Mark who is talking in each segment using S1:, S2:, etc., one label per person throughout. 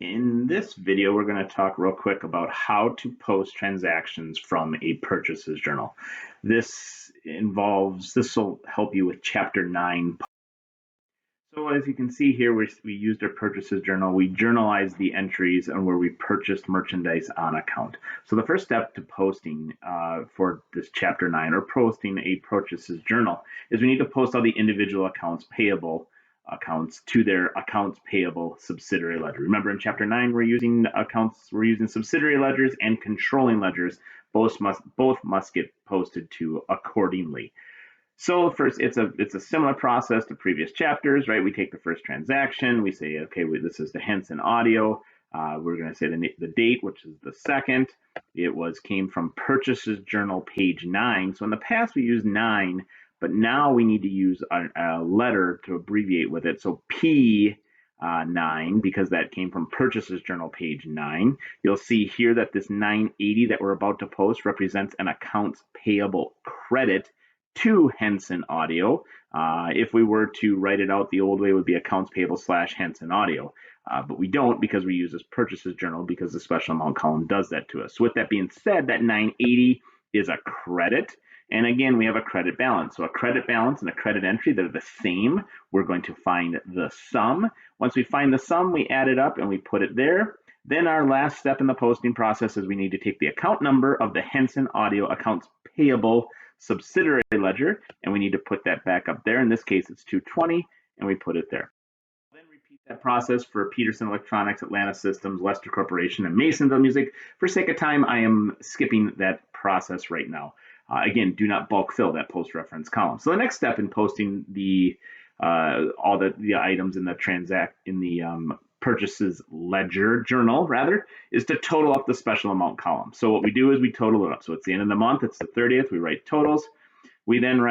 S1: In this video, we're going to talk real quick about how to post transactions from a purchases journal. This will help you with Chapter 9. So as you can see here, we used our purchases journal. We journalized the entries and where we purchased merchandise on account. So the first step to posting for this Chapter 9 or posting a purchases journal is we need to post all the individual accounts payable accounts to their accounts payable subsidiary ledger. Remember in Chapter 9, we're using subsidiary ledgers and controlling ledgers. Both must get posted to accordingly. So first, it's a similar process to previous chapters, right? We take the first transaction, we say, okay, this is the Henson Audio. We're going to say the date, which is the 2nd. It came from Purchases Journal, page 9. So in the past, we used 9, but now we need to use a letter to abbreviate with it. So P9, because that came from Purchases Journal, page 9. You'll see here that this 980 that we're about to post represents an accounts payable credit to Henson Audio. If we were to write it out the old way, it would be accounts payable / Henson Audio. But we don't, because we use this purchases journal, because the special amount column does that to us. So with that being said, that 980 is a credit. And again, we have a credit balance. So a credit balance and a credit entry, they're the same. We're going to find the sum. Once we find the sum, we add it up and we put it there. Then our last step in the posting process is we need to take the account number of the Henson Audio accounts payable subsidiary ledger, and we need to put that back up there. In this case, it's 220, and we put it there. Then repeat that process for Peterson Electronics, Atlanta Systems, Lester Corporation, and Masonville Music. For sake of time, I am skipping that process right now. Again, do not bulk fill that post-reference column. So the next step in posting all the items in the purchases ledger journal is to total up the special amount column. So what we do is we total it up. So it's the end of the month, it's the 30th, we write totals. We then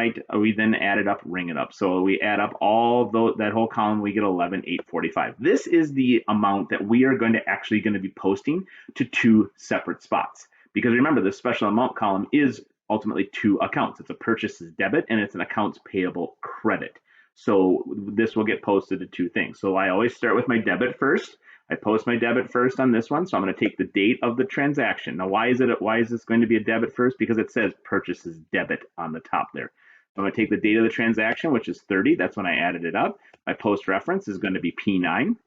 S1: add it up, ring it up. So we add up that whole column, we get 11,845. This is the amount that we are actually going to be posting to two separate spots. Because remember, the special amount column is ultimately two accounts. It's a purchases debit and it's an accounts payable credit. So this will get posted to two things. So I always start with my debit first. I post my debit first on this one. So I'm going to take the date of the transaction. Now, why is this going to be a debit first? Because it says purchases debit on the top there. So I'm going to take the date of the transaction, which is 30. That's when I added it up. My post reference is going to be P9.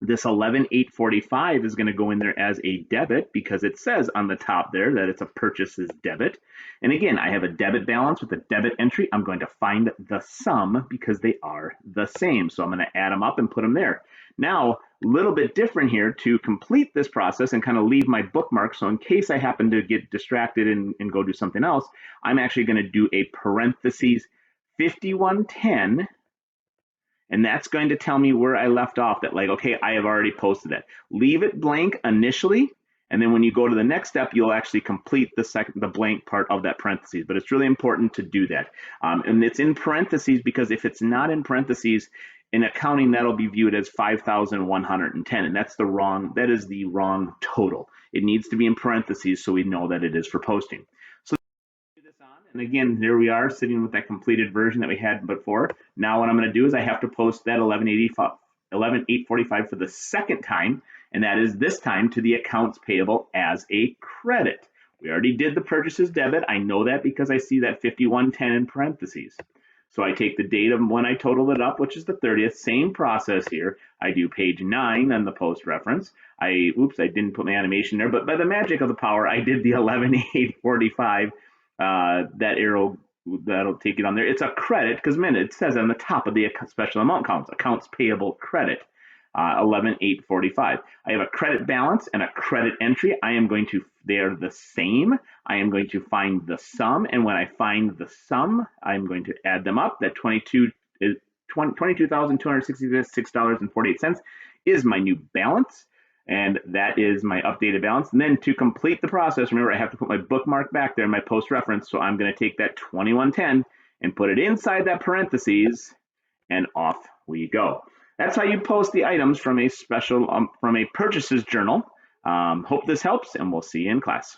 S1: This 11,845 is going to go in there as a debit because it says on the top there that it's a purchases debit. And again, I have a debit balance with a debit entry. I'm going to find the sum because they are the same. So I'm going to add them up and put them there. Now, a little bit different here to complete this process and kind of leave my bookmark. So in case I happen to get distracted and go do something else, I'm actually going to do a parentheses 5110. And that's going to tell me where I left off, that okay, I have already posted that. Leave it blank initially, and then when you go to the next step, you'll actually complete the blank part of that parentheses. But it's really important to do that. And it's in parentheses because if it's not in parentheses, in accounting, that'll be viewed as 5,110, and that is the wrong total. It needs to be in parentheses so we know that it is for posting. And again, there we are sitting with that completed version that we had before. Now what I'm going to do is I have to post that 11,845 for the second time, and that is this time to the accounts payable as a credit. We already did the purchases debit. I know that because I see that 5110 in parentheses. So I take the date of when I totaled it up, which is the 30th. Same process here. I do page 9 on the post reference. I didn't put my animation there, but by the magic of the power, I did the 11,845. That arrow, that'll take it on there. It's a credit because it says on the top of the special amount columns, accounts payable credit, 11,845. I have a credit balance and a credit entry. They are the same. I am going to find the sum, and when I find the sum, I'm going to add them up. That $22,266.48 is my new balance. And that is my updated balance. And then to complete the process, remember, I have to put my bookmark back there in my post reference. So I'm going to take that 2110 and put it inside that parentheses, and off we go. That's how you post the items from a purchases journal. Hope this helps, and we'll see you in class.